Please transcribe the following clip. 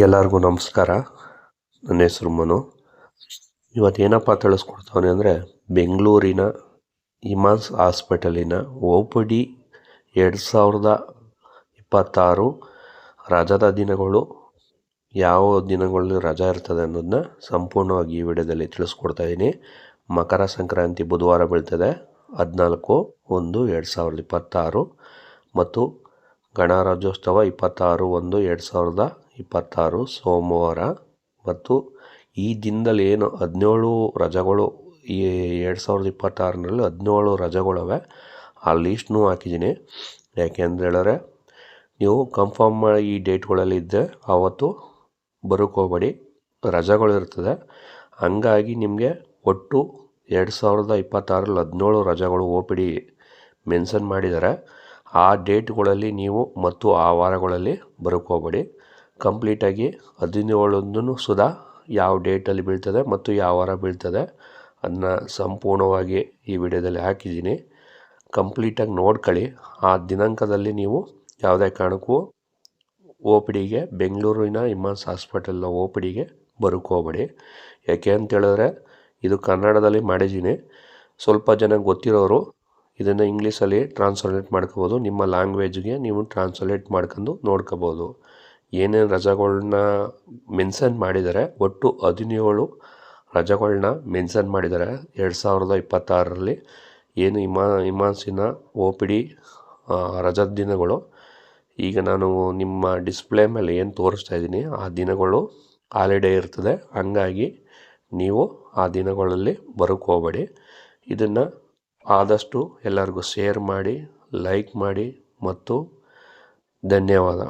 ಎಲ್ಲರಿಗೂ ನಮಸ್ಕಾರ. ನನ್ನ ಹೆಸರು ಮನು. ಇವತ್ತೇನಪ್ಪ ತಿಳಿಸ್ಕೊಡ್ತಾನೆ ಅಂದರೆ, ಬೆಂಗಳೂರಿನ ಇಮಾನ್ಸ್ ಹಾಸ್ಪಿಟಲಿನ OPD 2026 ರಜದ ದಿನಗಳು, ಯಾವ ದಿನಗಳಲ್ಲಿ ರಜಾ ಇರ್ತದೆ ಅನ್ನೋದನ್ನ ಸಂಪೂರ್ಣವಾಗಿ ಈ ವಿಡಿಯೋದಲ್ಲಿ ತಿಳಿಸ್ಕೊಡ್ತಾ ಇದ್ದೀನಿ. ಮಕರ ಸಂಕ್ರಾಂತಿ ಬುಧವಾರ ಬೀಳ್ತದೆ 14/1/2026 ಮತ್ತು ಗಣರಾಜ್ಯೋತ್ಸವ 26/1/2026 ಸೋಮವಾರ. ಮತ್ತು ಈ ದಿನದಲ್ಲಿ ಏನು 17 ರಜೆಗಳು, ಈ 2026ರಲ್ಲಿ 17 ರಜೆಗಳಿವೆ. ಆ ಲೀಸ್ಟ್ನೂ ಹಾಕಿದ್ದೀನಿ. ಯಾಕೆ ಅಂತ ಹೇಳಿದ್ರೆ, ನೀವು ಕನ್ಫರ್ಮ್ ಮಾಡಿ ಈ ಡೇಟ್ಗಳಲ್ಲಿ ಇದ್ದರೆ ಆವತ್ತು ಬರೋಕ್ಕೋಗ್ಬೇಡಿ, ರಜೆಗಳಿರ್ತದೆ. ಹಂಗಾಗಿ ನಿಮಗೆ ಒಟ್ಟು 2026ರಲ್ಲಿ 17 ರಜೆಗಳು OPD ಮೆನ್ಷನ್ ಮಾಡಿದ್ದಾರೆ. ಆ ಡೇಟ್ಗಳಲ್ಲಿ ನೀವು ಮತ್ತು ಆ ವಾರಗಳಲ್ಲಿ ಬರೋಕ್ಕೋಗ್ಬೇಡಿ. ಕಂಪ್ಲೀಟಾಗಿ 17 ಸುಧಾ ಯಾವ ಡೇಟಲ್ಲಿ ಬೀಳ್ತದೆ ಮತ್ತು ಯಾವ ವಾರ ಬೀಳ್ತದೆ ಅದನ್ನ ಸಂಪೂರ್ಣವಾಗಿ ಈ ವಿಡಿಯೋದಲ್ಲಿ ಹಾಕಿದ್ದೀನಿ. ಕಂಪ್ಲೀಟಾಗಿ ನೋಡ್ಕೊಳ್ಳಿ. ಆ ದಿನಾಂಕದಲ್ಲಿ ನೀವು ಯಾವುದೇ ಕಾರಣಕ್ಕೂ OPDಗೆ, ಬೆಂಗಳೂರಿನ ಇಮಾನ್ಸ್ ಹಾಸ್ಪಿಟಲ್ನ OPDಗೆ ಬರೋಕ್ಕೋಗ್ಬೇಡಿ. ಯಾಕೆ ಅಂತೇಳಿದ್ರೆ, ಇದು ಕನ್ನಡದಲ್ಲಿ ಮಾಡಿದ್ದೀನಿ. ಸ್ವಲ್ಪ ಜನ ಗೊತ್ತಿರೋರು ಇದನ್ನು ಇಂಗ್ಲೀಷಲ್ಲಿ ಟ್ರಾನ್ಸ್ಲೇಟ್ ಮಾಡ್ಕೋಬೋದು. ನಿಮ್ಮ ಲ್ಯಾಂಗ್ವೇಜ್ಗೆ ನೀವು ಟ್ರಾನ್ಸ್ಲೇಟ್ ಮಾಡ್ಕೊಂಡು ನೋಡ್ಕೋಬೋದು. ಏನೇನು ರಜೆಗಳ್ನ ಮೆನ್ಷನ್ ಮಾಡಿದ್ದಾರೆ, ಒಟ್ಟು 17 ರಜೆಗಳ್ನ ಮೆನ್ಷನ್ ಮಾಡಿದ್ದಾರೆ 2026ರಲ್ಲಿ. ಏನು ಇಮಾನ್ಸಿನ OPD ರಜದ ದಿನಗಳು ಈಗ ನಾನು ನಿಮ್ಮ ಡಿಸ್ಪ್ಲೇ ಮೇಲೆ ಏನು ತೋರಿಸ್ತಾ ಇದ್ದೀನಿ, ಆ ದಿನಗಳು ಹಾಲಿಡೇ ಇರ್ತದೆ. ಹಂಗಾಗಿ ನೀವು ಆ ದಿನಗಳಲ್ಲಿ ಬರೋಕ್ಕೋಗ್ಬೇಡಿ. ಇದನ್ನು ಆದಷ್ಟು ಎಲ್ಲರಿಗೂ ಶೇರ್ ಮಾಡಿ, ಲೈಕ್ ಮಾಡಿ ಮತ್ತು ಧನ್ಯವಾದ.